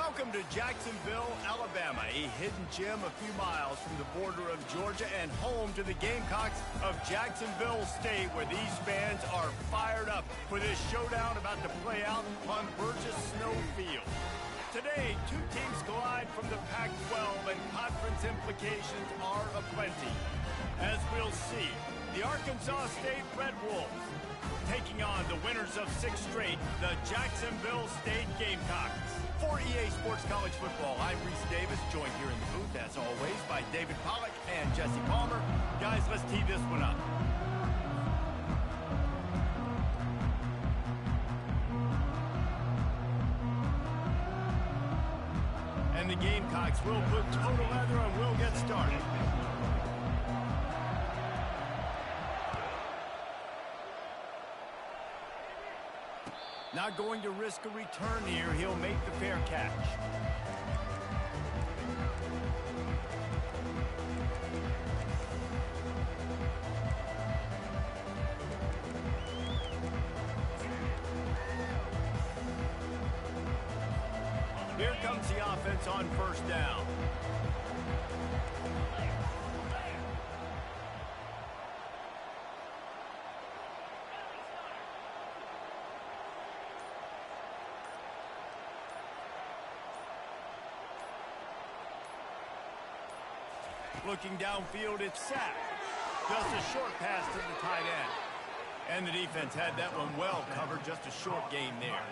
Welcome to Jacksonville, Alabama, a hidden gem a few miles from the border of Georgia and home to the Gamecocks of Jacksonville State, where these fans are fired up for this showdown about to play out on Burgess Snow Field. Today, two teams collide from the Pac-12, and conference implications are aplenty. As we'll see, the Arkansas State Red Wolves taking on the winners of 6 straight, the Jacksonville State Gamecocks. For EA Sports College Football, I'm Reese Davis, joined here in the booth, as always, by David Pollack and Jesse Palmer. Guys, let's tee this one up. And the Gamecocks will put total leather and we'll get started. Not going to risk a return here. He'll make the fair catch. Here comes the offense on first down. Looking downfield, it's sacked. Just a short pass to the tight end. And the defense had that one well covered, just a short gain there.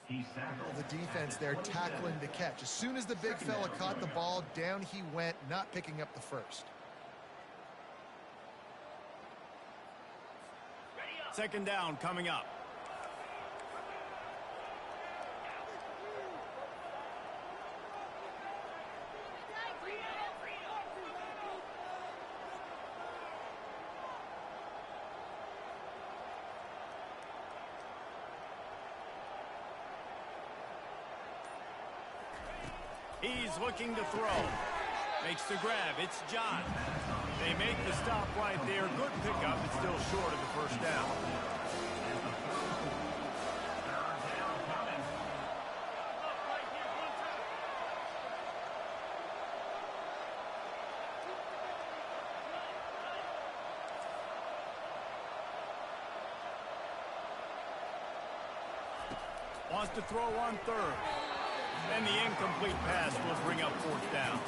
The defense there tackling the catch. As soon as the big fella caught the ball, down he went, not picking up the first. Second down coming up. He's looking to throw. Makes the grab. It's John. They make the stop right there. Good pickup, but still short of the first down. Wants to throw on third. And the incomplete pass will bring up fourth down.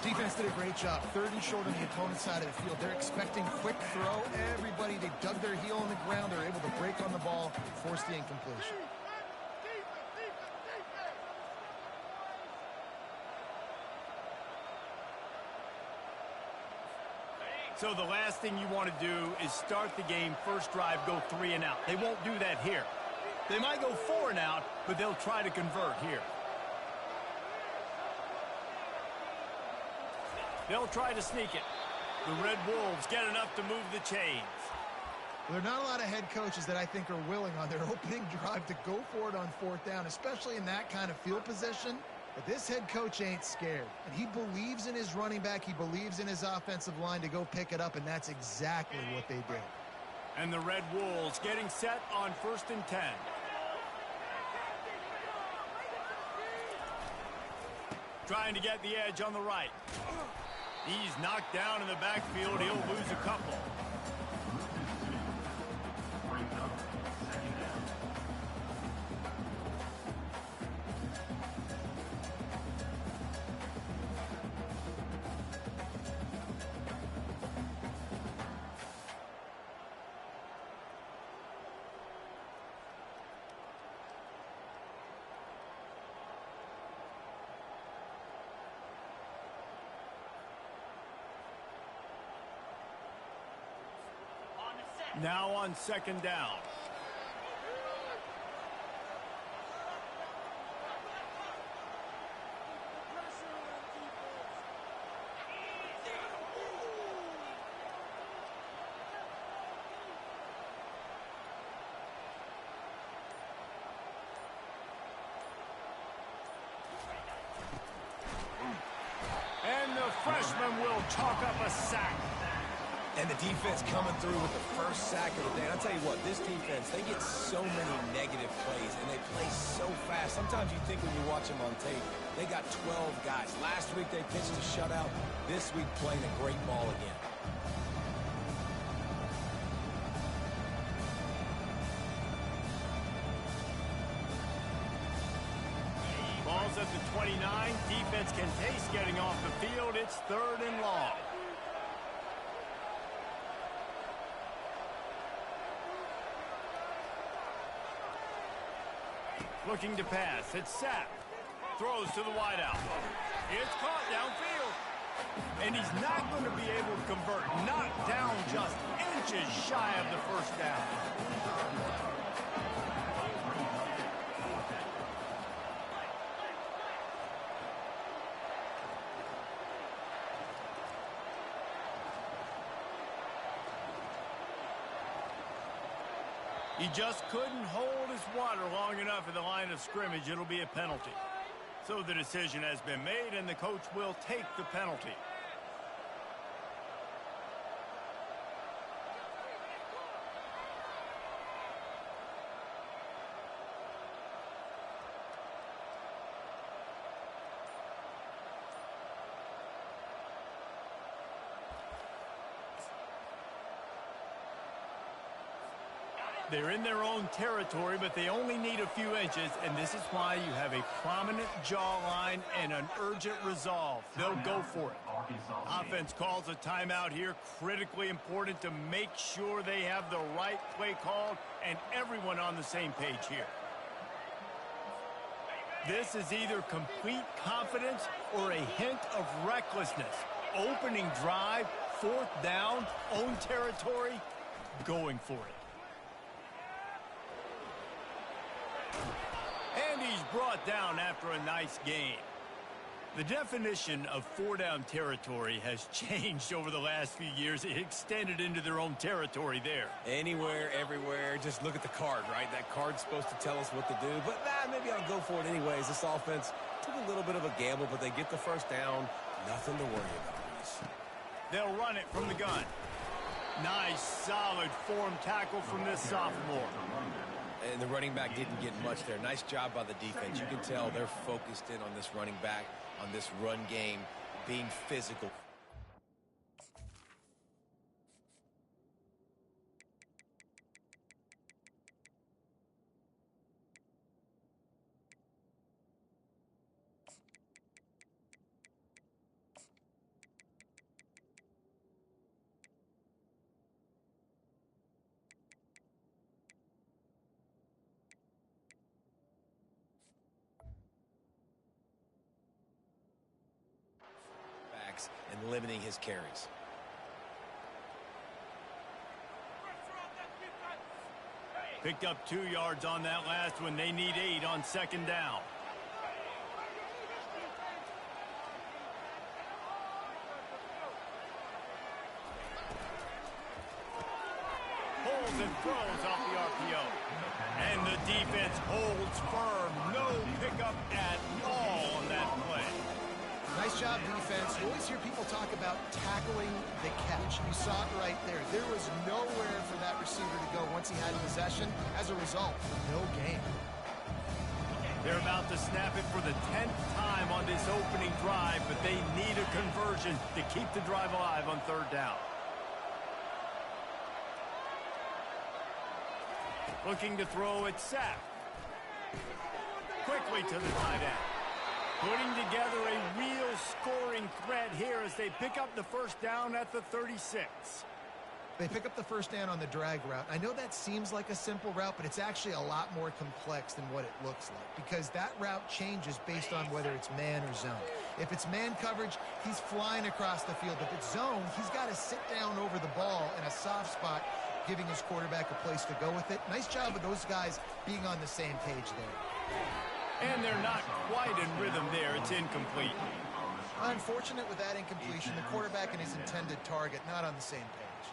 Defense did a great job. 30 short on the opponent's side of the field. They're expecting quick throw. Everybody, they dug their heel in the ground. They're able to break on the ball, force the incompletion. So the last thing you want to do is start the game, first drive, go 3 and out. They won't do that here. They might go 4 and out, but they'll try to convert here. They'll try to sneak it. The Red Wolves get enough to move the chains. Well, there are not a lot of head coaches that I think are willing on their opening drive to go for it on fourth down, especially in that kind of field position. But this head coach ain't scared. And he believes in his running back. He believes in his offensive line to go pick it up, and that's exactly what they did. And the Red Wolves getting set on 1st and 10. Trying to get the edge on the right. He's knocked down in the backfield. He'll lose a couple. Now on 2nd down. And the freshman will chalk up a sack. And the defense coming through with the first sack of the day. And I'll tell you what, this defense, they get so many negative plays, and they play so fast. Sometimes you think when you watch them on tape, they got 12 guys. Last week they pitched a shutout. This week playing a great ball again. Ball's at the 29. Defense can taste getting off the field. It's 3rd and long. Looking to pass. It's Sapp. Throws to the wideout. It's caught downfield. And he's not going to be able to convert. Knocked down just inches shy of the first down. He just couldn't hold his water long enough at the line of scrimmage. It'll be a penalty. So the decision has been made, and the coach will take the penalty. They're in their own territory, but they only need a few inches, and this is why you have a prominent jawline and an urgent resolve. They'll go for it. Offense calls a timeout here, critically important to make sure they have the right play called and everyone on the same page here. This is either complete confidence or a hint of recklessness. Opening drive, 4th down, own territory, going for it. And he's brought down after a nice game. The definition of 4-down territory has changed over the last few years. It extended into their own territory there. Anywhere, everywhere, just look at the card, right? That card's supposed to tell us what to do, but maybe I'll go for it anyways. This offense took a little bit of a gamble, but they get the first down. Nothing to worry about, Reese. They'll run it from the gun. Nice, solid form tackle from this sophomore. And the running back didn't get much there. Nice job by the defense. You can tell they're focused in on this running back, on this run game, being physical. sacks and limiting his carries. Picked up 2 yards on that last one. They need 8 on second down. Holds and throws off the RPO. And the defense holds firm. No pickup at all on that play. Nice job, defense. You always hear people talk about tackling the catch. You saw it right there. There was nowhere for that receiver to go once he had possession. As a result, no gain. They're about to snap it for the 10th time on this opening drive, but they need a conversion to keep the drive alive on third down. Looking to throw it sack. Quickly to the tight end. Putting together a real scoring threat here as they pick up the first down at the 36. They pick up the first down on the drag route. I know that seems like a simple route, but it's actually a lot more complex than what it looks like because that route changes based on whether it's man or zone. If it's man coverage, he's flying across the field. If it's zone, he's got to sit down over the ball in a soft spot, giving his quarterback a place to go with it. Nice job of those guys being on the same page there. And they're not quite in rhythm there. It's incomplete. Unfortunate with that incompletion. The quarterback and his intended target not on the same page.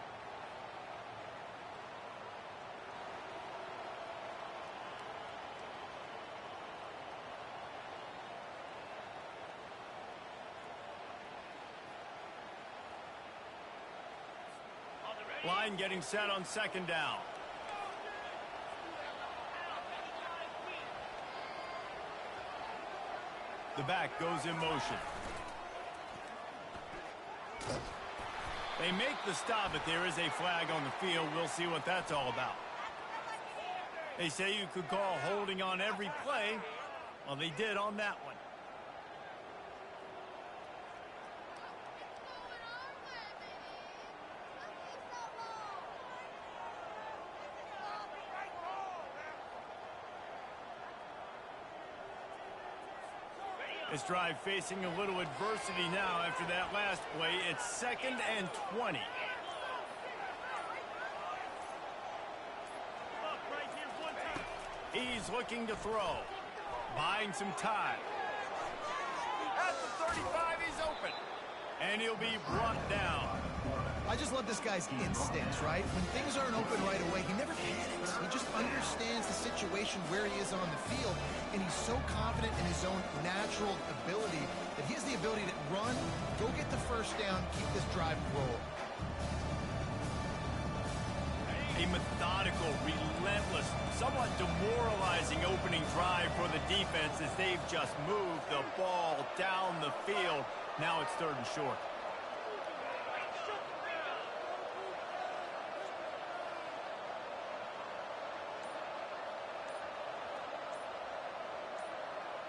Line getting set on second down. The back goes in motion. They make the stop, but there is a flag on the field. We'll see what that's all about. They say you could call holding on every play. Well, they did on that one. This drive facing a little adversity now after that last play. It's 2nd and 20. He's looking to throw. Buying some time. At the 35, he's open. And he'll be brought down. I just love this guy's instincts, right? When things aren't open right away, he never panics. He just understands the situation where he is on the field, and he's so confident in his own natural ability that he has the ability to run, go get the first down, keep this drive rolling. A methodical, relentless, somewhat demoralizing opening drive for the defense as they've just moved the ball down the field. Now it's 3rd and short.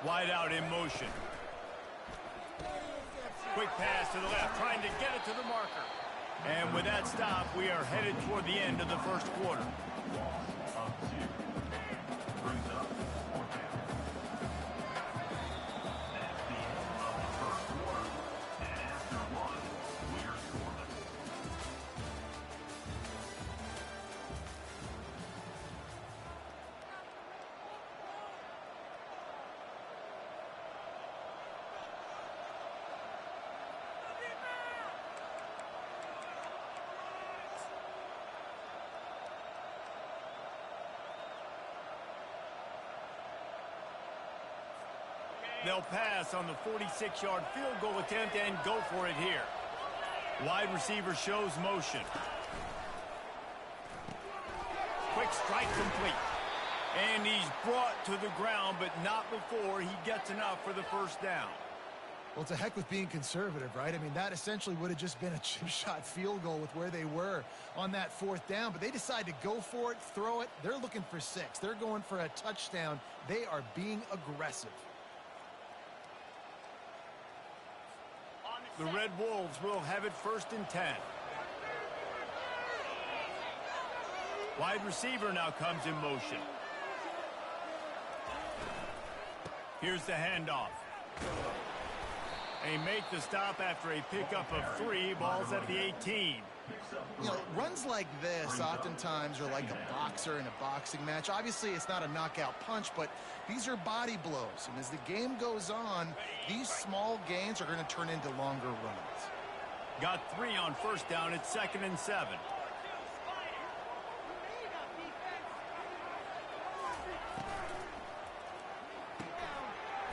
Wide out in motion. Quick pass to the left, trying to get it to the marker. And with that stop, we are headed toward the end of the first quarter. They'll pass on the 46-yard field goal attempt and go for it here. Wide receiver shows motion. Quick strike complete. And he's brought to the ground, but not before he gets enough for the first down. Well, it's a heck with being conservative, right? I mean, that essentially would have just been a chip shot field goal with where they were on that 4th down, but they decide to go for it, throw it. They're looking for 6. They're going for a touchdown. They are being aggressive. The Red Wolves will have it 1st and 10. Wide receiver now comes in motion. Here's the handoff. They make the stop after a pickup of 3 balls at the 18. You know, runs like this oftentimes are like a boxer in a boxing match. Obviously, it's not a knockout punch, but these are body blows. And as the game goes on, these small gains are going to turn into longer runs. Got 3 on first down. It's 2nd and 7.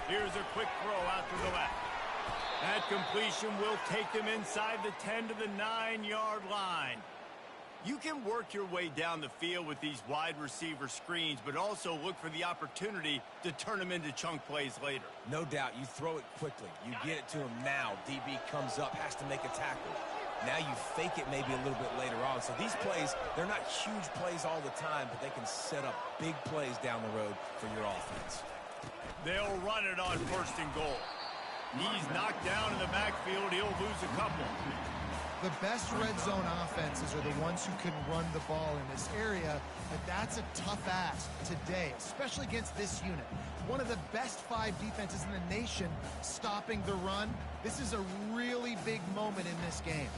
Here's a quick throw out to the left. That completion will take them inside the 10 to the 9-yard line. You can work your way down the field with these wide receiver screens, but also look for the opportunity to turn them into chunk plays later. No doubt, you throw it quickly. You get it to him now. DB comes up, has to make a tackle. Now you fake it maybe a little bit later on. So these plays, they're not huge plays all the time, but they can set up big plays down the road for your offense. They'll run it on 1st and goal. He's knocked down in the backfield. He'll lose a couple. The best red zone offenses are the ones who can run the ball in this area, but that's a tough ask today, especially against this unit. One of the best 5 defenses in the nation stopping the run. This is a really big moment in this game.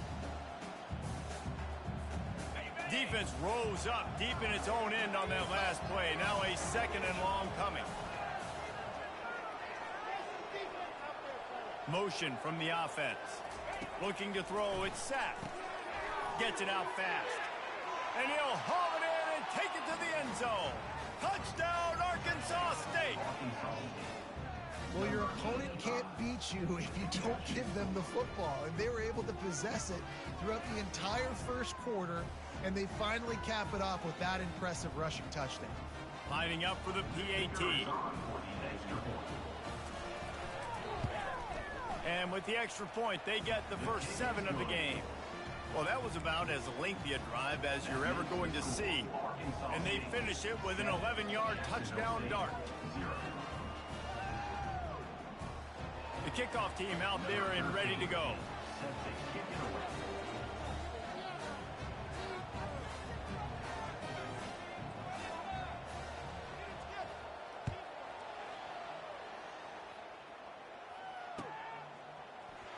Defense rose up deep in its own end on that last play. Now a 2nd and long coming. Motion from the offense. Looking to throw, it's sacked. Gets it out fast. And he'll haul it in and take it to the end zone. Touchdown, Arkansas State. Well, your opponent can't beat you if you don't give them the football. And they were able to possess it throughout the entire first quarter, and they finally cap it off with that impressive rushing touchdown. Lining up for the PAT. And with the extra point, they get the first 7 of the game. Well, that was about as lengthy a drive as you're ever going to see. And they finish it with an 11-yard touchdown dart. The kickoff team out there and ready to go.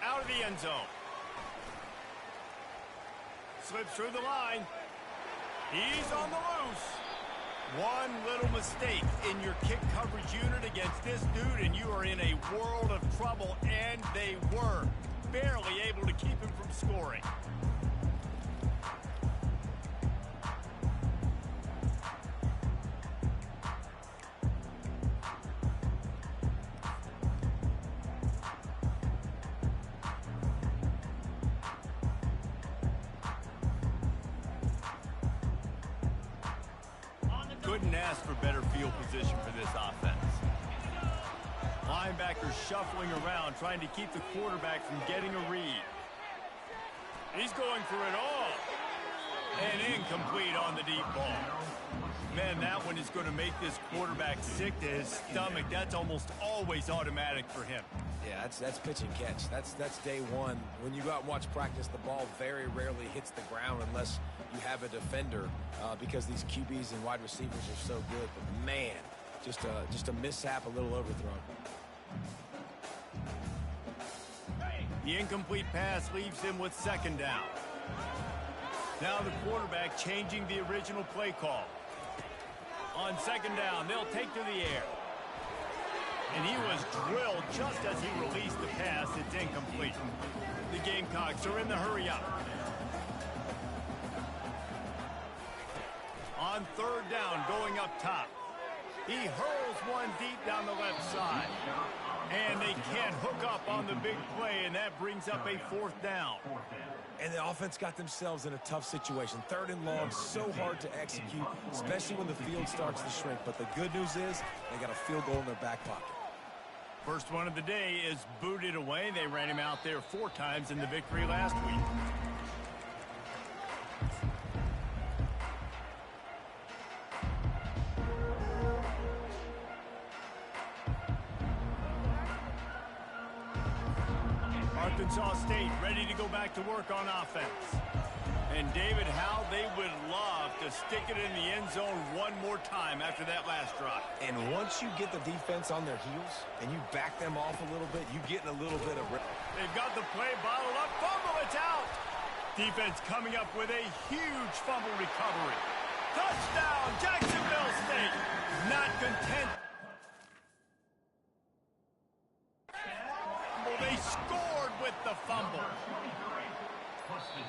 Out of the end zone. Slips through the line. He's on the loose. One little mistake in your kick coverage unit against this dude, and you are in a world of trouble, and they were barely able to keep him from scoring. Couldn't ask for better field position for this offense. Linebackers shuffling around, trying to keep the quarterback from getting a read. He's going for it all. And incomplete on the deep ball. Man, that one is going to make this quarterback sick to his stomach. That's almost always automatic for him. Yeah, that's pitch and catch. That's day one. When you go out and watch practice, the ball very rarely hits the ground unless you have a defender because these QBs and wide receivers are so good. But man, just a mishap, a little overthrown. The incomplete pass leaves him with 2nd down. Now the quarterback changing the original play call. On 2nd down, they'll take to the air. And he was drilled just as he released the pass. It's incomplete. The Gamecocks are in the hurry up. On 3rd down, going up top. He hurls one deep down the left side. And they can't hook up on the big play, and that brings up a 4th down. And the offense got themselves in a tough situation. 3rd and long, so hard to execute, especially when the field starts to shrink. But the good news is they got a field goal in their back pocket. First one of the day is booted away. They ran him out there 4 times in the victory last week. Arkansas State ready to go back to work on offense. And David, how they would love to stick it in the end zone one more time after that last drive. And once you get the defense on their heels and you back them off a little bit, you get in a little bit of... They've got the play bottled up. Fumble, it's out. Defense coming up with a huge fumble recovery. Touchdown, Jacksonville State. Not content. They scored with the fumble.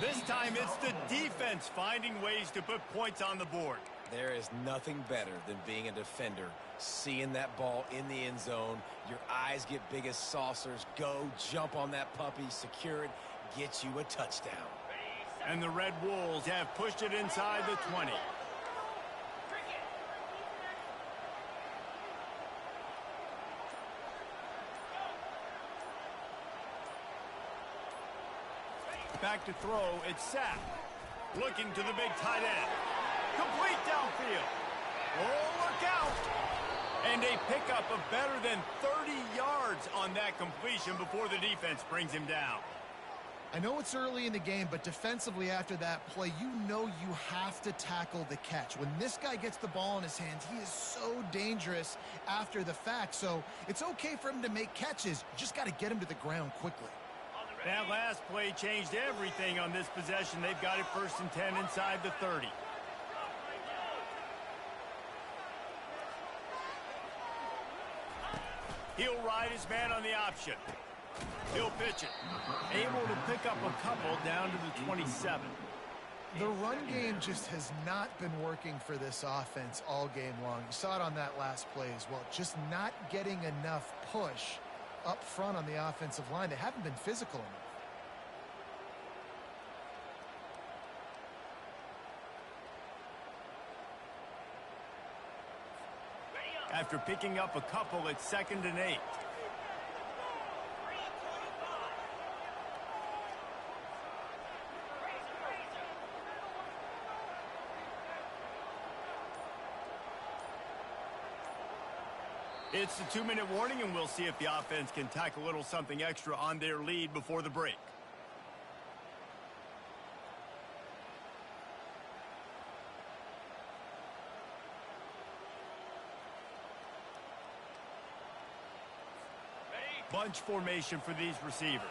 This time it's the defense finding ways to put points on the board. There is nothing better than being a defender, seeing that ball in the end zone. Your eyes get big as saucers. Go, jump on that puppy, secure it, get you a touchdown. And the Red Wolves have pushed it inside the 20. Back to throw, it's Sapp. Looking to the big tight end. Complete downfield. Oh, look out! And a pickup of better than 30 yards on that completion before the defense brings him down. I know it's early in the game, but defensively after that play, you know you have to tackle the catch. When this guy gets the ball in his hands, he is so dangerous after the fact. So it's okay for him to make catches. You just got to get him to the ground quickly. That last play changed everything on this possession. They've got it 1st and 10 inside the 30. He'll ride his man on the option. He'll pitch it. Able to pick up a couple down to the 27. The run game just has not been working for this offense all game long. You saw it on that last play as well. Just not getting enough push up front on the offensive line. They haven't been physical enough. After picking up a couple, it's 2nd and 8. It's the 2-minute warning, and we'll see if the offense can tack a little something extra on their lead before the break. Bunch formation for these receivers.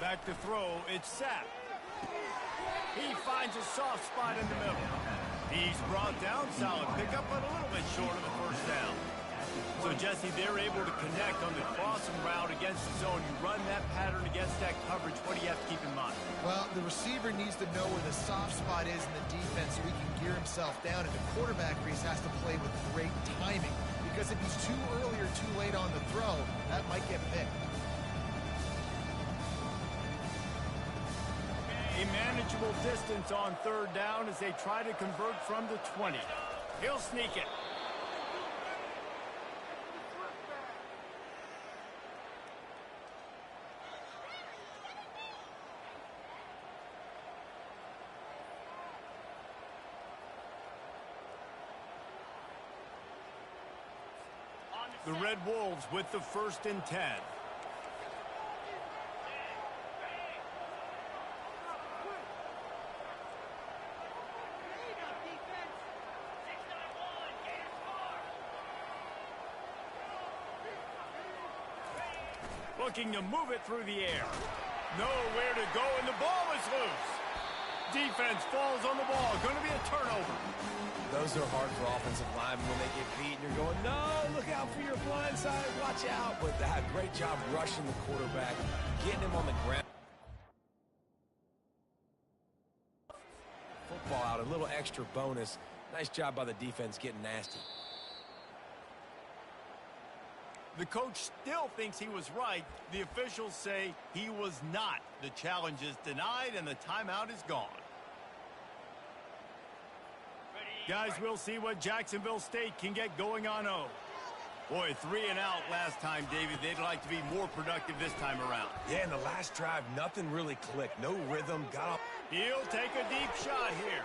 Back to throw, it's Sapp. He finds a soft spot in the middle. He's brought down, solid pickup, but a little bit short of the 1st down. So, Jesse, they're able to connect on the crossing route against the zone. You run that pattern against that coverage. What do you have to keep in mind? Well, the receiver needs to know where the soft spot is in the defense so he can gear himself down. And the quarterback, Reese, has to play with great timing. Because if he's too early or too late on the throw, that might get picked. A manageable distance on 3rd down as they try to convert from the 20. He'll sneak it. The Red Wolves with the 1st and 10. Looking to move it through the air. Nowhere to go, and the ball is loose. Defense falls on the ball. Going to be a turnover. Those are hard for offensive linemen when they get beat, and you're going, no, look out for your blind side, watch out. But that great job rushing the quarterback, getting him on the ground. Football out, a little extra bonus. Nice job by the defense getting nasty. The coach still thinks he was right. The officials say he was not. The challenge is denied, and the timeout is gone. Guys, we'll see what Jacksonville State can get going on O. Boy, 3 and out last time, David. They'd like to be more productive this time around. Yeah, in the last drive, nothing really clicked. No rhythm. Got off. He'll take a deep shot here.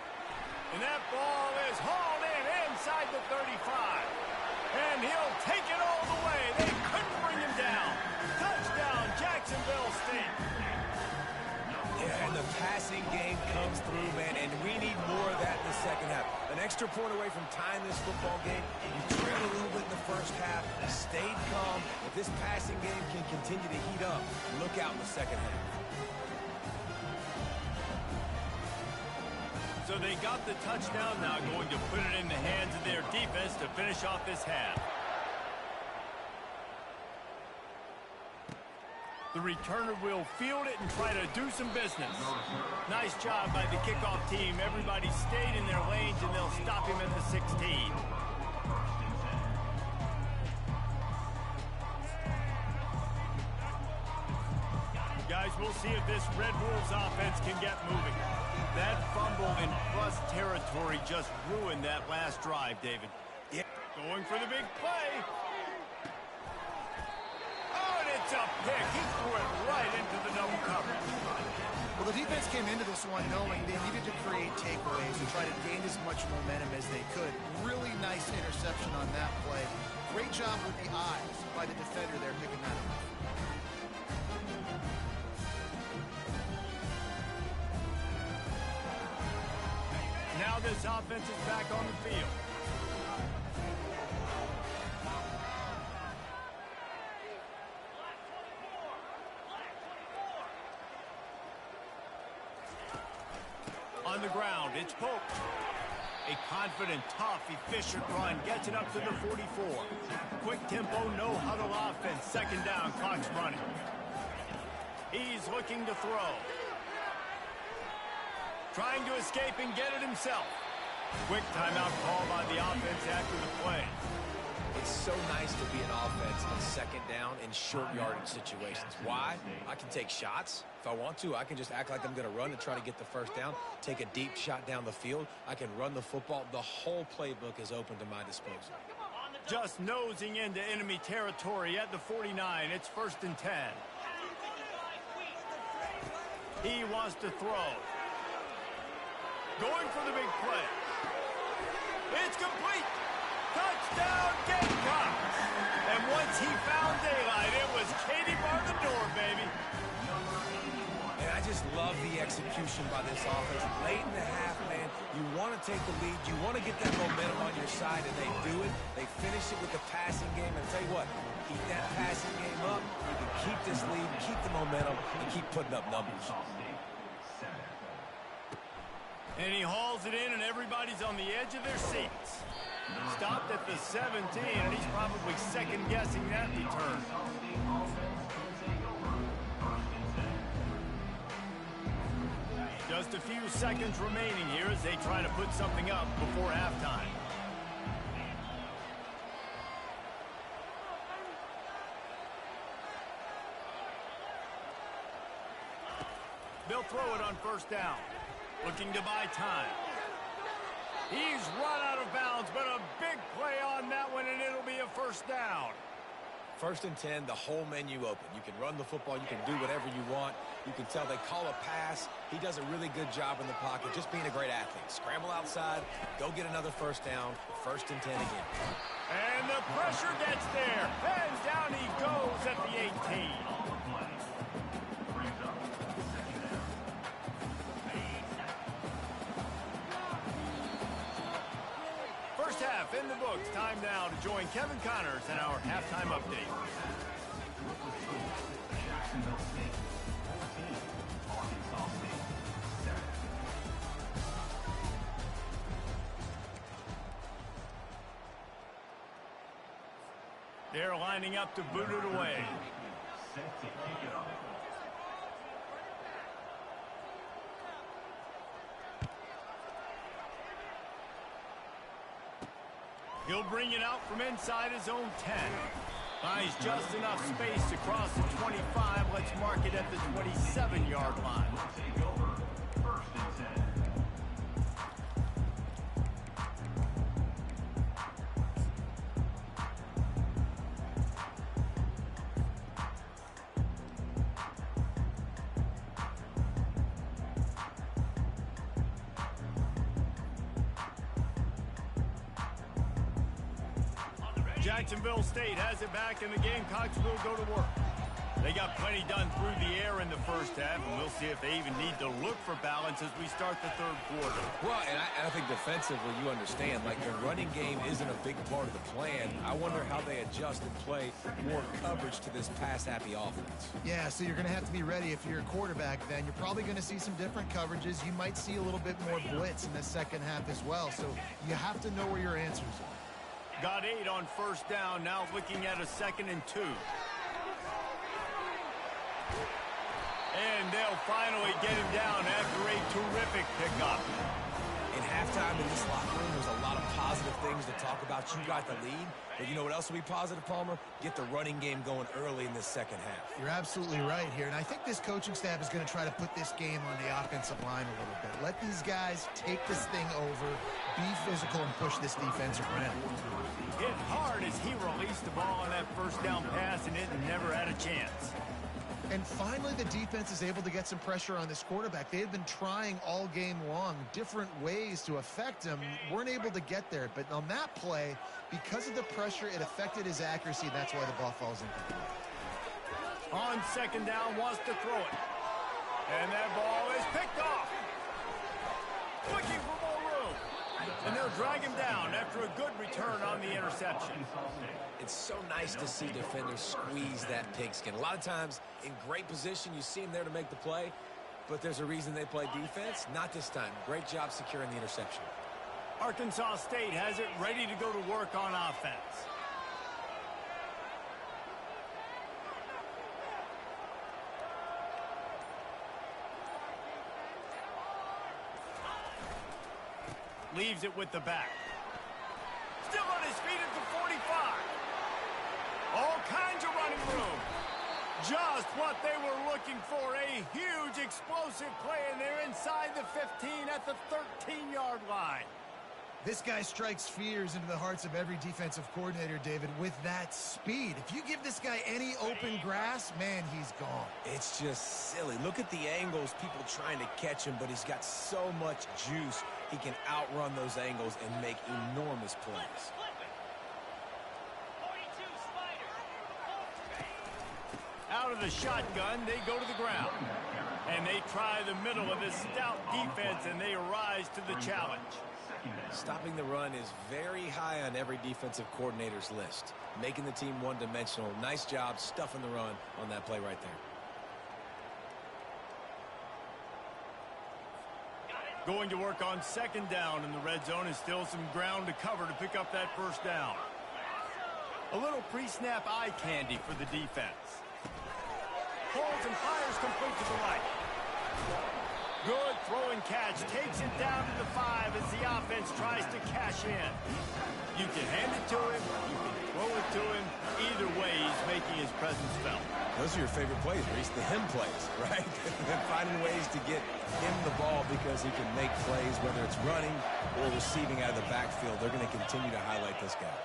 And that ball is hauled in inside the 35. And he'll take it all the way. They couldn't bring him down. Touchdown, Jacksonville State. Yeah, and the passing game comes through, man, and we need more of that in the second half. An extra point away from tying this football game. You trailed a little bit in the first half, stayed calm. If this passing game can continue to heat up, look out in the second half. So they got the touchdown, now going to put it in the hands of their defense to finish off this half. The returner will field it and try to do some business. Nice job by the kickoff team. Everybody stayed in their lanes, and they'll stop him at the 16. Guys, we'll see if this Red Wolves offense can get moving. That fumble in plus territory just ruined that last drive, David. Yeah. Going for the big play. Oh, and it's a pick. He threw it right into the double coverage. Well, the defense came into this one knowing they needed to create takeaways and try to gain as much momentum as they could. Really nice interception on that play. Great job with the eyes by the defender there picking that up. Now this offense is back on the field. On the ground, it's Pope. A confident, tough, efficient run gets it up to the 44. Quick tempo, no huddle offense. Second down, clock's running. He's looking to throw. Trying to escape and get it himself. Quick timeout call by the offense after the play. It's so nice to be an offense on second down in short yardage situations. Why? I can take shots. If I want to, I can just act like I'm going to run and try to get the first down, take a deep shot down the field. I can run the football. The whole playbook is open to my disposal. Just nosing into enemy territory at the 49. It's 1st and 10. He wants to throw. Going for the big play. It's complete. Touchdown, Gamecocks. And once he found daylight, it was Katie bar the door, baby. And I just love the execution by this offense. Late in the half, man, you want to take the lead. You want to get that momentum on your side, and they do it. They finish it with the passing game. And I'll tell you what, keep that passing game up. You can keep this lead, keep the momentum, and keep putting up numbers. And he hauls it in, and everybody's on the edge of their seats. Stopped at the 17, and he's probably second-guessing that return. Just a few seconds remaining here as they try to put something up before halftime. They'll throw it on 1st down. Looking to buy time. He's run out of bounds, but a big play on that one, and it'll be a 1st down. 1st and 10, the whole menu open. You can run the football. You can do whatever you want. You can tell they call a pass. He does a really good job in the pocket, just being a great athlete. Scramble outside, go get another 1st down, 1st and 10 again. And the pressure gets there, and down he goes at the 18. First half in the books. Time now to join Kevin Connors in our halftime update. They're lining up to boot it away. He'll bring it out from inside his own 10. Buys just enough space to cross the 25. Let's mark it at the 27-yard line. Jacksonville State has it back, and the Gamecocks will go to work. They got plenty done through the air in the first half, and we'll see if they even need to look for balance as we start the third quarter. Well, and I think defensively, you understand, like the running game isn't a big part of the plan. I wonder how they adjust and play more coverage to this pass-happy offense. Yeah, so you're going to have to be ready if you're a quarterback then. You're probably going to see some different coverages. You might see a little bit more blitz in the second half as well, so you have to know where your answers are. Got 8 on first down, now looking at a 2nd and 2. And they'll finally get him down after a terrific pickup. In halftime in this locker room, there's a lot of positive things to talk about. You got the lead, but you know what else will be positive, Palmer? Get the running game going early in this second half. You're absolutely right here, and I think this coaching staff is going to try to put this game on the offensive line a little bit. Let these guys take this thing over, be physical, and push this defense around. Hit hard as he released the ball on that first down pass, and it never had a chance. And finally, the defense is able to get some pressure on this quarterback. They had been trying all game long different ways to affect him. Weren't able to get there. But on that play, because of the pressure, it affected his accuracy. That's why the ball falls incomplete. On second down, wants to throw it. And that ball is picked off. Looking for more room. And they'll drag him down after a good return on the interception. It's so nice to see defenders squeeze that pigskin. A lot of times in great position, you see them there to make the play, but there's a reason they play defense. Not this time. Great job securing the interception. Arkansas State has it ready to go to work on offense. Leaves it with the back. Still on his feet at the 45. All kinds of running room. Just what they were looking for. A huge explosive play, and they're inside the 15 at the 13-yard line. This guy strikes fears into the hearts of every defensive coordinator, David, with that speed. If you give this guy any open grass, man, he's gone. It's just silly. Look at the angles, people trying to catch him, but he's got so much juice. He can outrun those angles and make enormous plays. Out of the shotgun, they go to the ground. And they try the middle of this stout defense, and they rise to the challenge. Stopping the run is very high on every defensive coordinator's list. Making the team one-dimensional. Nice job stuffing the run on that play right there. Going to work on second down in the red zone, and still some ground to cover to pick up that first down. A little pre-snap eye candy for the defense. Pulls and fires complete to the right. Good throw and catch. Takes it down to the 5 as the offense tries to cash in. You can hand it to him. You can throw it to him. Either way, he's making his presence felt. Those are your favorite plays, Reese, the him plays, right? Finding ways to get him the ball because he can make plays, whether it's running or receiving out of the backfield. They're going to continue to highlight this guy.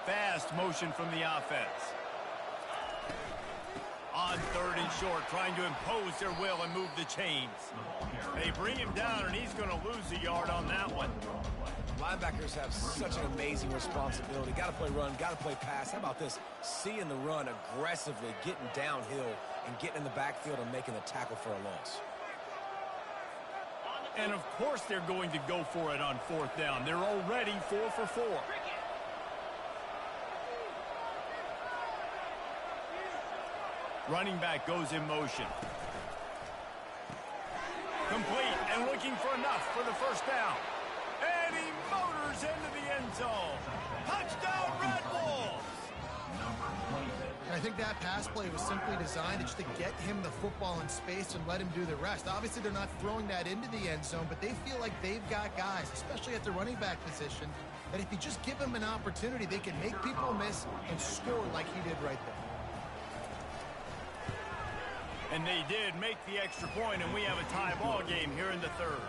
Fast motion from the offense. On third and short, trying to impose their will and move the chains. They bring him down, and he's going to lose a yard on that one. Linebackers have such an amazing responsibility. Got to play run, got to play pass. How about this? Seeing the run aggressively, getting downhill, and getting in the backfield and making the tackle for a loss. And, of course, they're going to go for it on fourth down. They're already 4 for 4. Running back goes in motion. Complete and looking for enough for the first down. And he motors into the end zone. Touchdown, Red Wolves! And I think that pass play was simply designed just to get him the football in space and let him do the rest. Obviously, they're not throwing that into the end zone, but they feel like they've got guys, especially at the running back position, that if you just give them an opportunity, they can make people miss and score like he did right there. And they did make the extra point, and we have a tie ball game here in the third.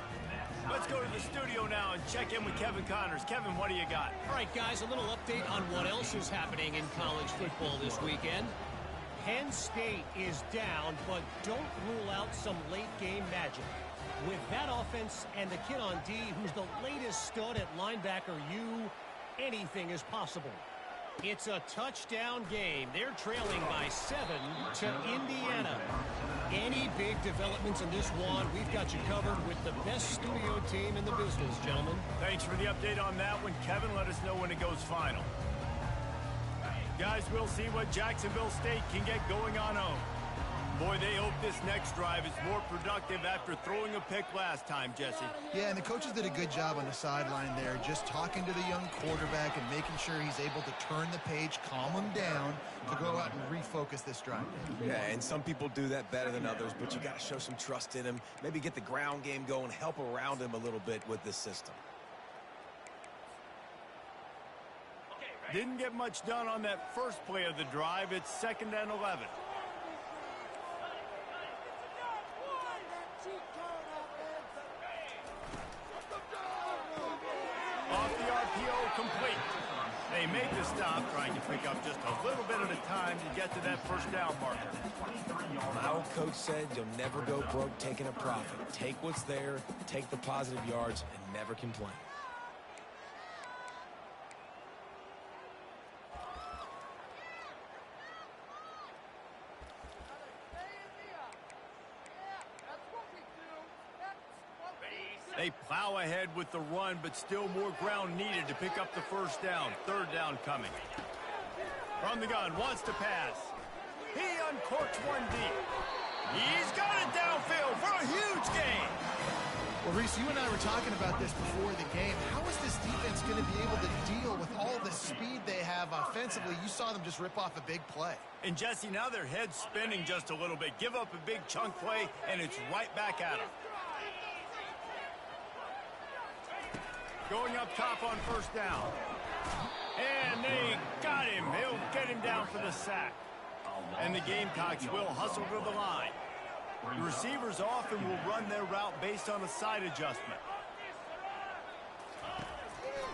Let's go to the studio now and check in with Kevin Connors. Kevin, what do you got? All right, guys, a little update on what else is happening in college football this weekend. Penn State is down, but don't rule out some late-game magic. With that offense and the kid on D, who's the latest stud at linebacker, anything is possible. It's a touchdown game. They're trailing by 7 to Indiana. Any big developments in this one, we've got you covered with the best studio team in the business, gentlemen. Thanks for the update on that one, Kevin. Let us know when it goes final. Guys, we'll see what Jacksonville State can get going on home. Boy, they hope this next drive is more productive after throwing a pick last time, Jesse. Yeah, and the coaches did a good job on the sideline there, just talking to the young quarterback and making sure he's able to turn the page, calm him down to go out and refocus this drive. Yeah, and some people do that better than others, but you got to show some trust in him, maybe get the ground game going, help around him a little bit with this system. Didn't get much done on that first play of the drive. It's 2nd and 11. Off the RPO, complete. They make the stop, trying to pick up just a little bit at a time to get to that first down marker. My old coach said you'll never go broke taking a profit. Take what's there, take the positive yards, and never complain. They plow ahead with the run, but still more ground needed to pick up the first down. 3rd down coming. From the gun, wants to pass. He uncorks one deep. He's got it downfield for a huge gain. Well, Reese, you and I were talking about this before the game. How is this defense going to be able to deal with all the speed they have offensively? You saw them just rip off a big play. And Jesse, now their head's spinning just a little bit. Give up a big chunk play, and it's right back at them. Going up top on first down. And they got him. He'll get him down for the sack. And the Gamecocks will hustle to the line. The receivers often will run their route based on a side adjustment.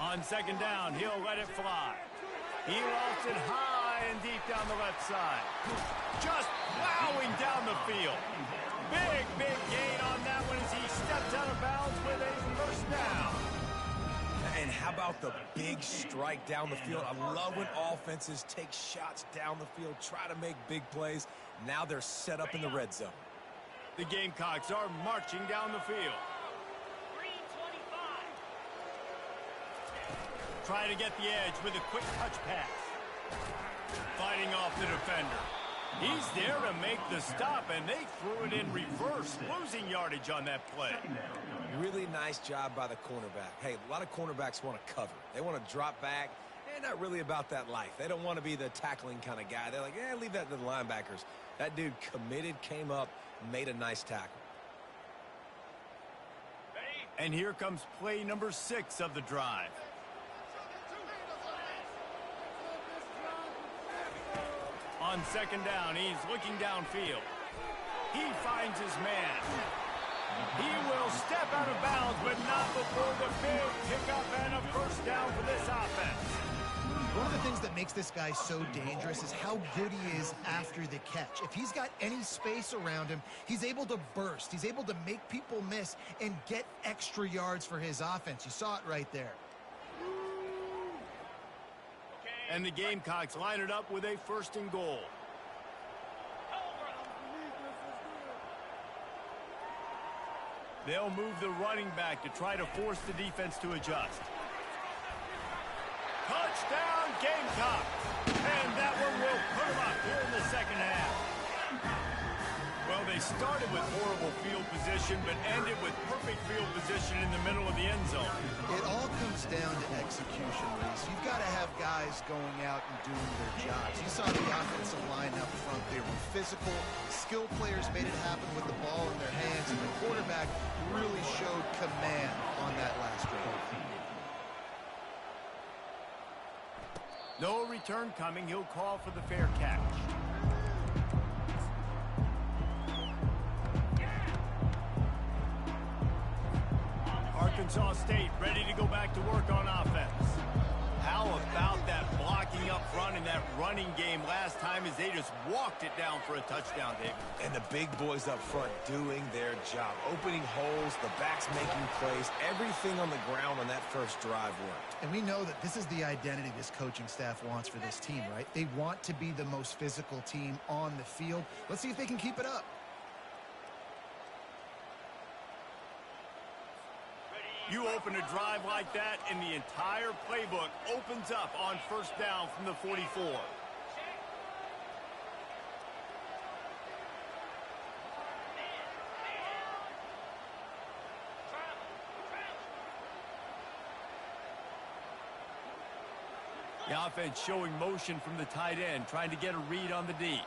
On 2nd down, he'll let it fly. He lofts it high and deep down the left side. Just plowing down the field. Big gain on that one as he steps out of bounds with a first down. And how about the big strike down the field? I love when offenses take shots down the field, try to make big plays. Now they're set up in the red zone. The Gamecocks are marching down the field. Try to get the edge with a quick touch pass. Fighting off the defender. He's there to make the stop, and they threw it in reverse, losing yardage on that play. Really nice job by the cornerback. Hey, a lot of cornerbacks want to cover. They want to drop back. They're not really about that life. They don't want to be the tackling kind of guy. They're like, leave that to the linebackers. That dude committed, came up, made a nice tackle. And here comes play number 6 of the drive. On 2nd down, he's looking downfield. He finds his man. He will step out of bounds, but not before the big pickup and a first down for this offense. One of the things that makes this guy so dangerous is how good he is after the catch. If he's got any space around him, he's able to burst. He's able to make people miss and get extra yards for his offense. You saw it right there. And the Gamecocks line it up with a 1st and goal. They'll move the running back to try to force the defense to adjust. Touchdown, Gamecocks! And that one will put them up here in the 2nd half. Well, they started with horrible field position, but ended with perfect field position in the middle of the end zone. It all comes down to execution, Reese. You've got to have guys going out and doing their jobs. You saw the offensive line up front. They were physical. Skill players made it happen with the ball in their hands, and the quarterback really showed command on that last drive. No return coming. He'll call for the fair catch. Arkansas State ready to go back to work on offense. How about that blocking up front in that running game last time as they just walked it down for a touchdown, David? And the big boys up front doing their job. Opening holes, the backs making plays, everything on the ground on that first drive worked. And we know that this is the identity this coaching staff wants for this team, right? They want to be the most physical team on the field. Let's see if they can keep it up. You open a drive like that, and the entire playbook opens up on first down from the 44. The offense showing motion from the tight end, trying to get a read on the D.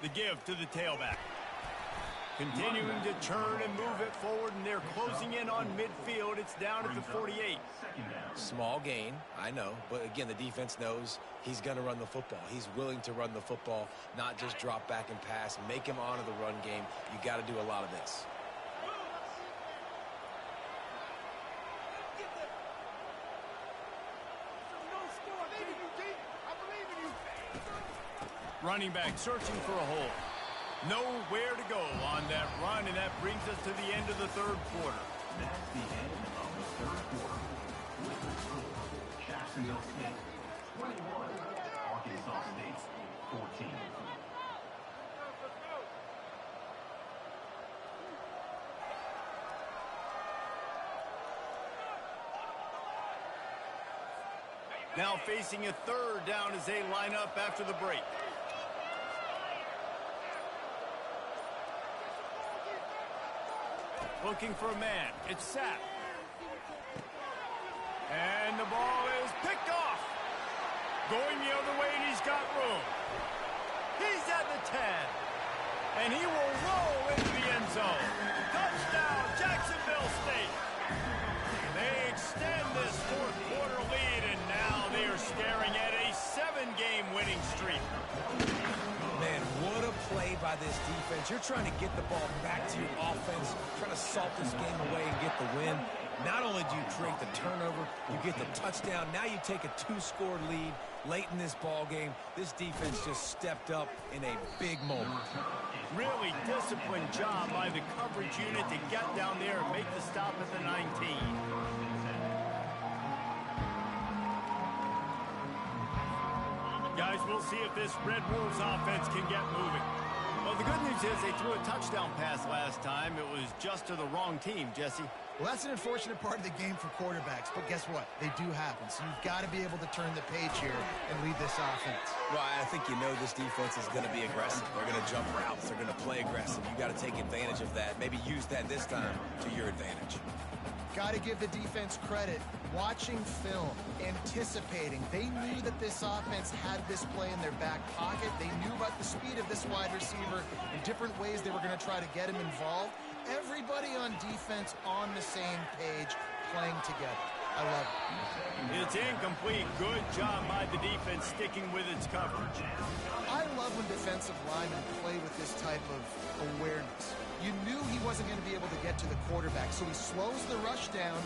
The give to the tailback. Continuing to turn and move it forward, and they're closing in on midfield. It's down at the 48. Small gain, I know, but again, the defense knows he's going to run the football. He's willing to run the football, not just drop back and pass, make him honor the run game. You got to do a lot of this. Running back searching for a hole. Nowhere to go on that run, and that brings us to the end of the third quarter. That's the end of the third quarter. With the score, Jacksonville State 21, Arkansas State 14. Now facing a third down as they line up after the break. Looking for a man. It's Sapp. And the ball is picked off. Going the other way, and he's got room. He's at the 10. And he will roll into the end zone. Touchdown, Jacksonville State. They extend this fourth quarter lead, and now they are staring at a 7-game winning streak. Man, what a play by this defense. You're trying to get the ball back to your offense, trying to salt this game away and get the win. Not only do you create the turnover, you get the touchdown. Now you take a 2-score lead late in this ball game. This defense just stepped up in a big moment. Really disciplined job by the coverage unit to get down there and make the stop at the 19. Guys, we'll see if this Red Wolves offense can get moving. Well, the good news is they threw a touchdown pass last time. It was just to the wrong team, Jesse. Well, that's an unfortunate part of the game for quarterbacks, but guess what? They do happen, so you've got to be able to turn the page here and lead this offense. Well, I think you know this defense is going to be aggressive. They're going to jump routes. They're going to play aggressive. You got to take advantage of that. Maybe use that this time to your advantage. Got to give the defense credit. Watching film, anticipating. They knew that this offense had this play in their back pocket. They knew about the speed of this wide receiver and different ways they were going to try to get him involved. Everybody on defense on the same page, playing together. I love it. It's incomplete. Good job by the defense sticking with its coverage. I love when defensive linemen play with this type of awareness. You knew he wasn't going to be able to get to the quarterback, so he slows the rush down,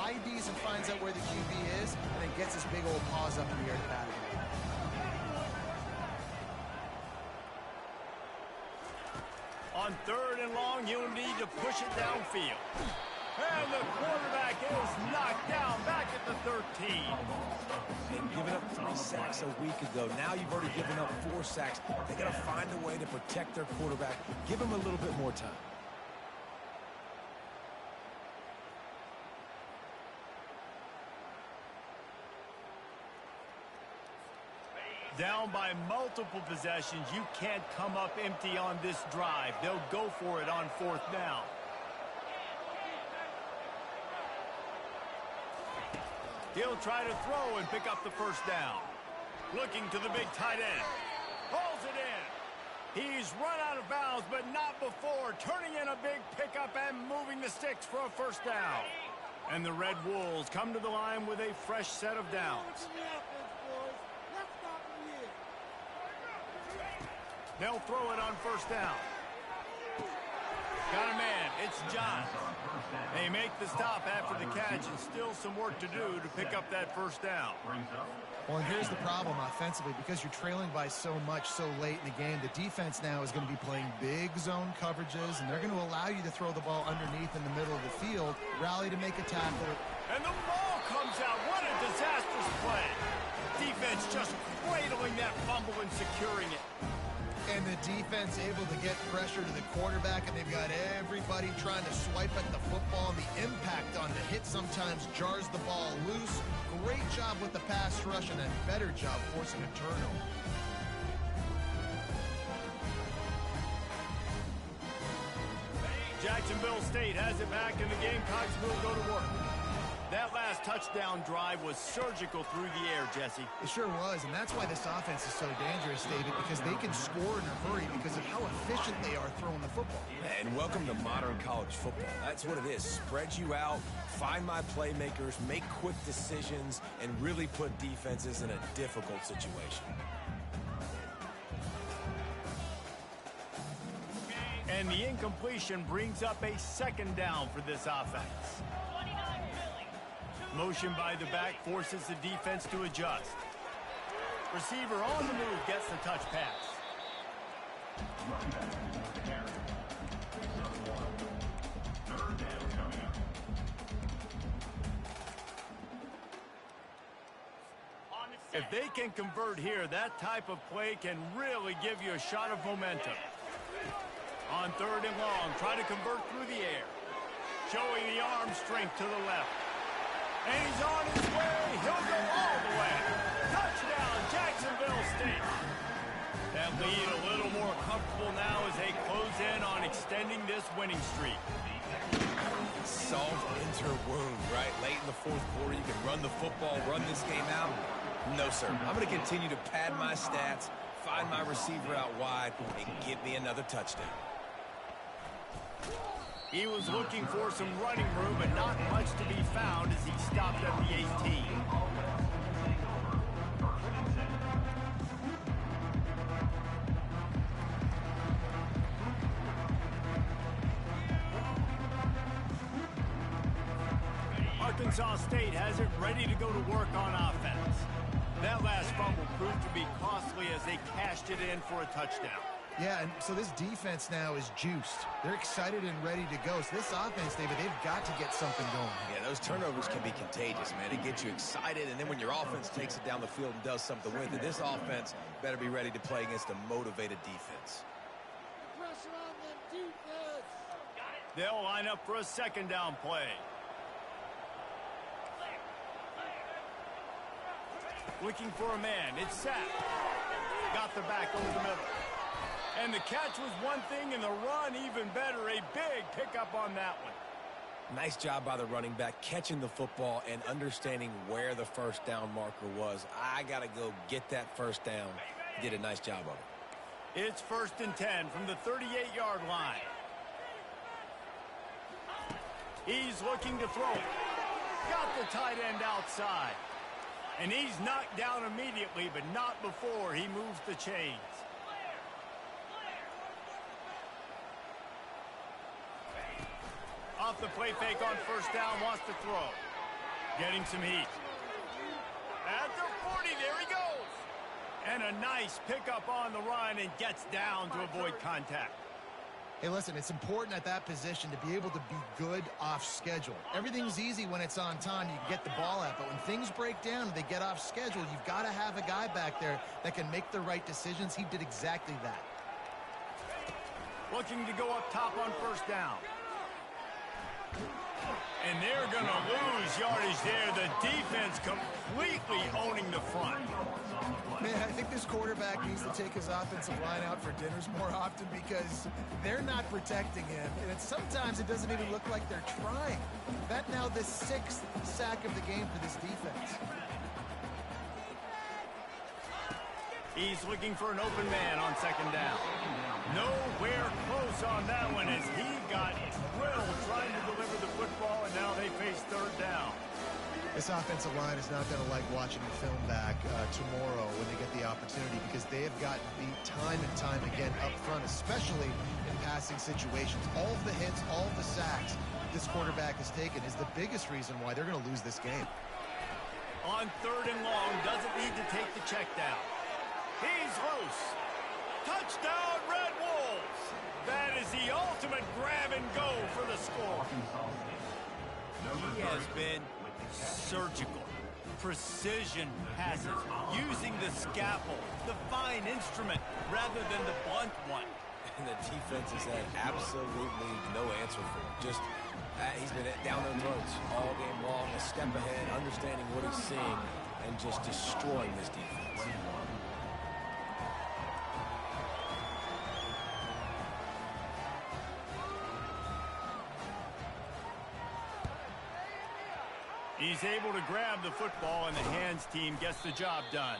IDs and finds out where the QB is, and then gets his big old paws up in the air to bat it. On third and long, you'll need to push it downfield. And the quarterback is knocked down back at the 13. They've given up 3 sacks a week ago. Now you've already given up 4 sacks. They got to find a way to protect their quarterback. Give him a little bit more time. Down by multiple possessions. You can't come up empty on this drive. They'll go for it on fourth down. He'll try to throw and pick up the first down. Looking to the big tight end. Pulls it in. He's run out of bounds, but not before. Turning in a big pickup and moving the sticks for a first down. And the Red Wolves come to the line with a fresh set of downs. They'll throw it on first down. Got a man. It's Johns. They make the stop after the catch, and still some work to do to pick up that first down. Well, and here's the problem offensively. Because you're trailing by so much so late in the game, the defense now is going to be playing big zone coverages, and they're going to allow you to throw the ball underneath in the middle of the field, rally to make a tackle. And the ball comes out. What a disastrous play. Defense just cradling that fumble and securing it. And the defense able to get pressure to the quarterback, and they've got everybody trying to swipe at the football, and the impact on the hit sometimes jars the ball loose. Great job with the pass rush, and a better job forcing a turnover. Jacksonville State has it back, and the Gamecocks will go to work. That last touchdown drive was surgical through the air, Jesse. It sure was, and that's why this offense is so dangerous, David, because they can score in a hurry because of how efficient they are throwing the football. And welcome to modern college football. That's what it is. Spread you out, find my playmakers, make quick decisions, and really put defenses in a difficult situation. And the incompletion brings up a second down for this offense. Motion by the back forces the defense to adjust. Receiver on the move gets the touch pass. If they can convert here, that type of play can really give you a shot of momentum. On 3rd and long, try to convert through the air. Showing the arm strength to the left. And he's on his way. He'll go all the way. Touchdown, Jacksonville State. That lead a little more comfortable now as they close in on extending this winning streak. Salt into her wound, right? Late in the 4th quarter, you can run the football, run this game out. No, sir. I'm going to continue to pad my stats, find my receiver out wide, and give me another touchdown. He was looking for some running room, but not much to be found as he stopped at the 18. Arkansas State has it ready to go to work on offense. That last fumble proved to be costly as they cashed it in for a touchdown. Yeah, and so this defense now is juiced. They're excited and ready to go. So this offense, David, they've got to get something going. Yeah, those turnovers can be contagious, man. It gets you excited, and then when your offense takes it down the field and does something with it, this offense better be ready to play against a motivated defense. Pressure on them, defense. They'll line up for a second down play. Looking for a man. It's Sack. Got the back over the middle. And the catch was one thing, and the run even better. A big pickup on that one. Nice job by the running back, catching the football and understanding where the first down marker was. I got to go get that first down. He did a nice job of it. It's 1st and 10 from the 38-yard line. He's looking to throw it. Got the tight end outside. And he's knocked down immediately, but not before he moves the chains. Off the play fake on first down, wants to throw. Getting some heat. At the 40, there he goes. And a nice pickup on the run and gets down to avoid contact. Hey, listen, it's important at that position to be able to be good off schedule. Everything's easy when it's on time. You can get the ball out. But when things break down and they get off schedule, you've got to have a guy back there that can make the right decisions. He did exactly that. Looking to go up top on first down. And they're going to lose yardage there. The defense completely owning the front. Man, I think this quarterback needs to take his offensive line out for dinners more often because they're not protecting him. And sometimes it doesn't even look like they're trying. That now the 6th sack of the game for this defense. He's looking for an open man on second down. Nowhere close on that one as he got drilled trying to deliver the football, and now they face third down. This offensive line is not going to like watching the film back tomorrow when they get the opportunity, because they have gotten beat time and time again up front, especially in passing situations. All of the hits, all of the sacks this quarterback has taken is the biggest reason why they're going to lose this game. On 3rd and long, doesn't need to take the check down. He's loose. Touchdown, Red Wolves! That is the ultimate grab and go for the score. He has been surgical, precision passes, using the scalpel, the fine instrument, rather than the blunt one. And the defense has had absolutely no answer for him. Just, he's been down their throats all game long, a step ahead, understanding what he's seeing, and just destroying this defense. He's able to grab the football, and the hands team gets the job done.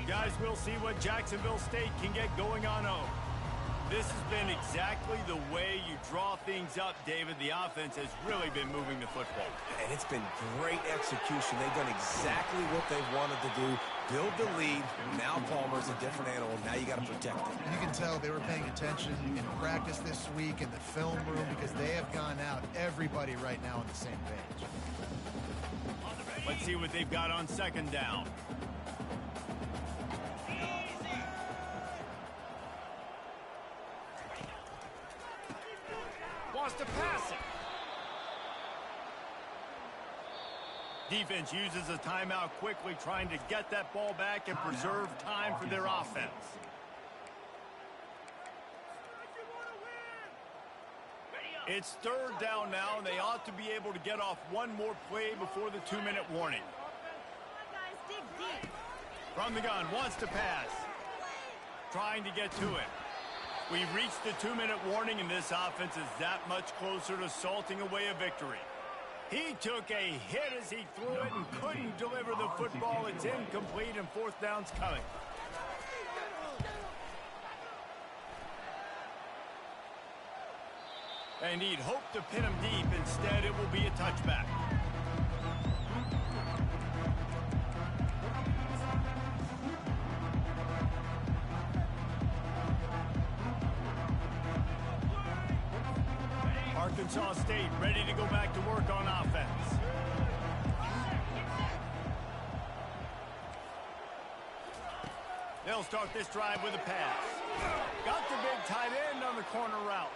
Guys, we'll see what Jacksonville State can get going on home. This has been exactly the way you draw things up, David. The offense has really been moving the football. And it's been great execution. They've done exactly what they've wanted to do. Build the lead. Now Palmer's a different animal. Now you got to protect him. You can tell they were paying attention in practice this week in the film room, because they have gone out, everybody right now on the same page. Let's see what they've got on 2nd down. Wants to pass it. Defense uses a timeout quickly, trying to get that ball back and preserve time for their offense. It's 3rd down now, and they ought to be able to get off one more play before the 2-minute warning. From the gun, wants to pass. Trying to get to it. We've reached the 2-minute warning, and this offense is that much closer to salting away a victory. He took a hit as he threw it and couldn't deliver the football. It's incomplete, and 4th down's coming. And he'd hoped to pin him deep. Instead, it will be a touchback. Arkansas State ready to go back to work on offense. They'll start this drive with a pass. Got the big tight end on the corner route.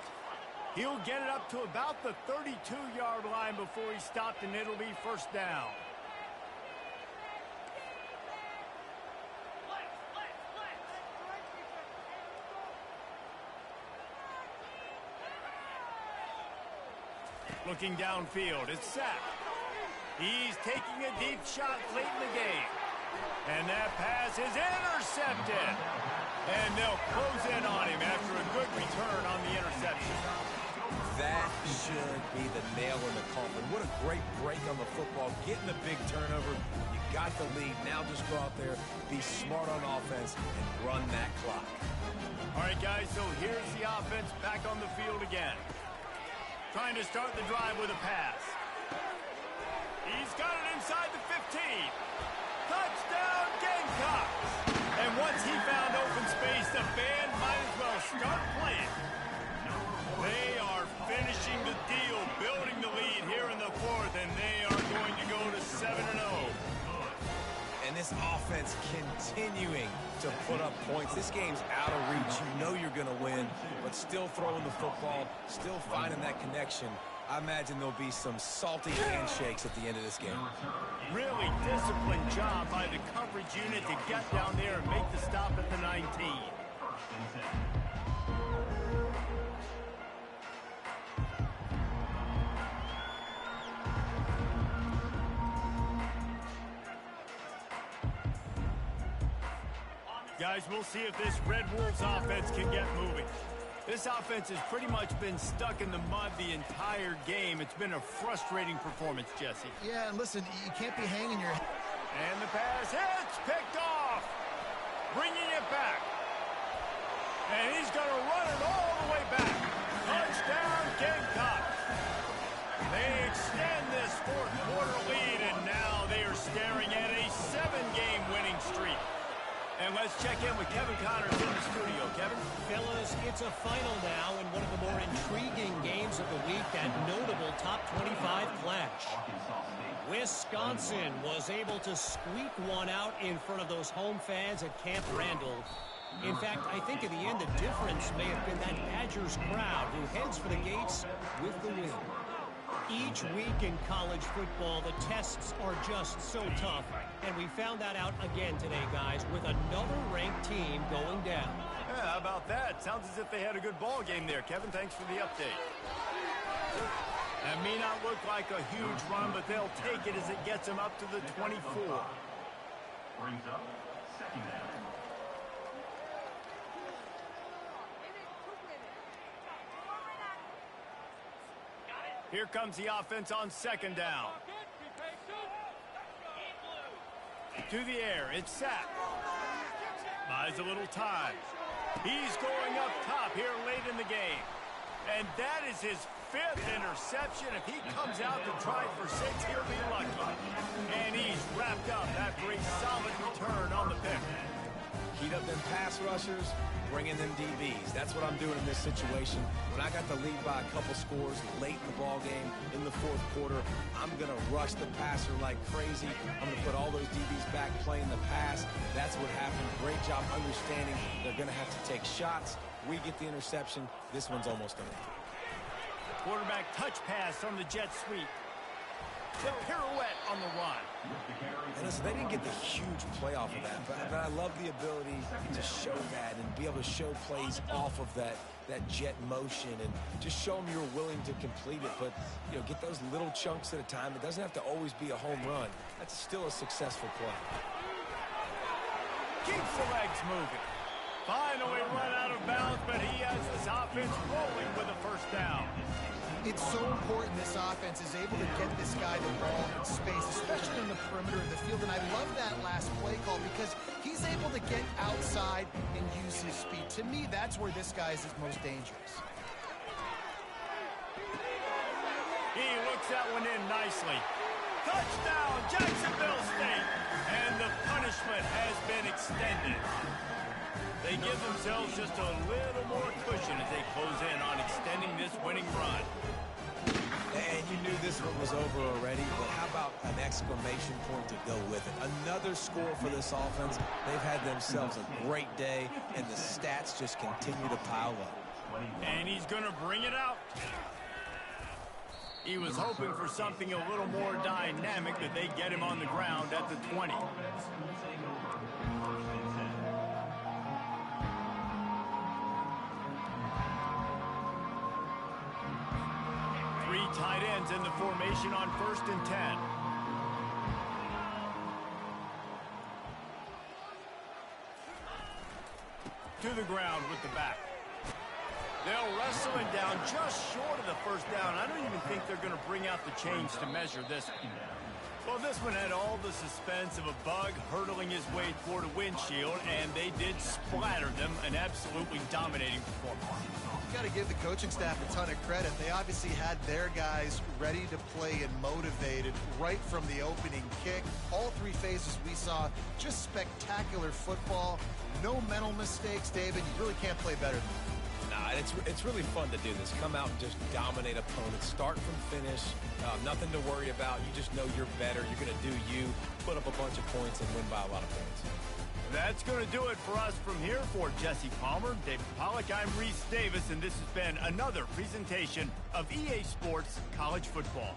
He'll get it up to about the 32-yard line before he's stopped, and it'll be 1st down. Looking downfield, it's sacked. He's taking a deep shot late in the game. And that pass is intercepted. And they'll close in on him after a good return on the interception. That should be the nail in the coffin. What a great break on the football. Getting the big turnover. You got the lead. Now just go out there, be smart on offense, and run that clock. All right, guys, so here's the offense back on the field again. Trying to start the drive with a pass. He's got it inside the 15. Touchdown, Gamecocks! And once he found open space, the band might as well start playing. They are finishing the deal, building the lead here in the 4th, and they are going to go to 7-0. And this offense continuing to put up points. This game's out of reach. You know you're going to win, but still throwing the football, still finding that connection. I imagine there'll be some salty handshakes at the end of this game. Really disciplined job by the coverage unit to get down there and make the stop at the 19. Guys, we'll see if this Red Wolves offense can get moving. This offense has pretty much been stuck in the mud the entire game. It's been a frustrating performance, Jesse. Yeah, and listen, you can't be hanging your... And the pass hits, picked off. Bringing it back. And he's going to run it all the way back. Touchdown, Gamecocks. They extend this fourth quarter lead, and now they are staring at a 7-game winning streak. And let's check in with Kevin Connors in the studio. Kevin? Fellas, it's a final now in one of the more intriguing games of the week, that notable top 25 clash. Wisconsin was able to squeak one out in front of those home fans at Camp Randall. In fact, I think in the end the difference may have been that Badgers crowd who heads for the gates with the win. Each week in college football, the tests are just so tough, and we found that out again today, guys, with another ranked team going down. Yeah, how about that? Sounds as if they had a good ball game there. Kevin, thanks for the update. That may not look like a huge run, but they'll take it as it gets them up to the 24. Brings up second down. Here comes the offense on second down. To the air, it's sacked. Buys a little time. He's going up top here late in the game. And that is his 5th interception. If he comes out to try for 6, he'll be lucky. And he's wrapped up after a solid return on the pick. Heat up them pass rushers, bring in them DBs. That's what I'm doing in this situation. When I got the lead by a couple scores late in the ball game in the fourth quarter, I'm going to rush the passer like crazy. I'm going to put all those DBs back playing the pass. That's what happened. Great job understanding they're going to have to take shots. We get the interception. This one's almost done. Quarterback touch pass on the jet sweep. The pirouette on the run. And listen, they didn't get the huge play off of that, but I love the ability to show that and be able to show plays off of that jet motion and just show them you're willing to complete it. But, you know, get those little chunks at a time. It doesn't have to always be a home run. That's still a successful play. Keeps the legs moving. Finally run out of bounds, but he has this offense rolling with a first down. It's so important this offense is able to get this guy the ball in space, especially in the perimeter of the field. And I love that last play call because he's able to get outside and use his speed. To me, that's where this guy is his most dangerous. He looks that one in nicely. Touchdown, Jacksonville State. And the punishment has been extended. They give themselves just a little more cushion as they close in on extending this winning run. And you knew this one was over already, but how about an exclamation point to go with it? Another score for this offense. They've had themselves a great day, and the stats just continue to pile up. And he's going to bring it out. He was hoping for something a little more dynamic, but they get him on the ground at the 20. Three tight ends in the formation on 1st and 10. To the ground with the back. They'll wrestle him down just short of the first down. I don't even think they're going to bring out the chains to measure this one. Well, this one had all the suspense of a bug hurtling his way toward a windshield, and they did splatter them. An absolutely dominating performance. You got to give the coaching staff a ton of credit. They obviously had their guys ready to play and motivated right from the opening kick. All 3 phases we saw, just spectacular football. No mental mistakes, David. You really can't play better than that. Nah, it's really fun to do this. Come out and just dominate opponents. Start from finish. Nothing to worry about. You just know you're better. You're going to do you. Put up a bunch of points and win by a lot of points. That's going to do it for us from here. For Jesse Palmer, David Pollack, I'm Reese Davis, and this has been another presentation of EA Sports College Football.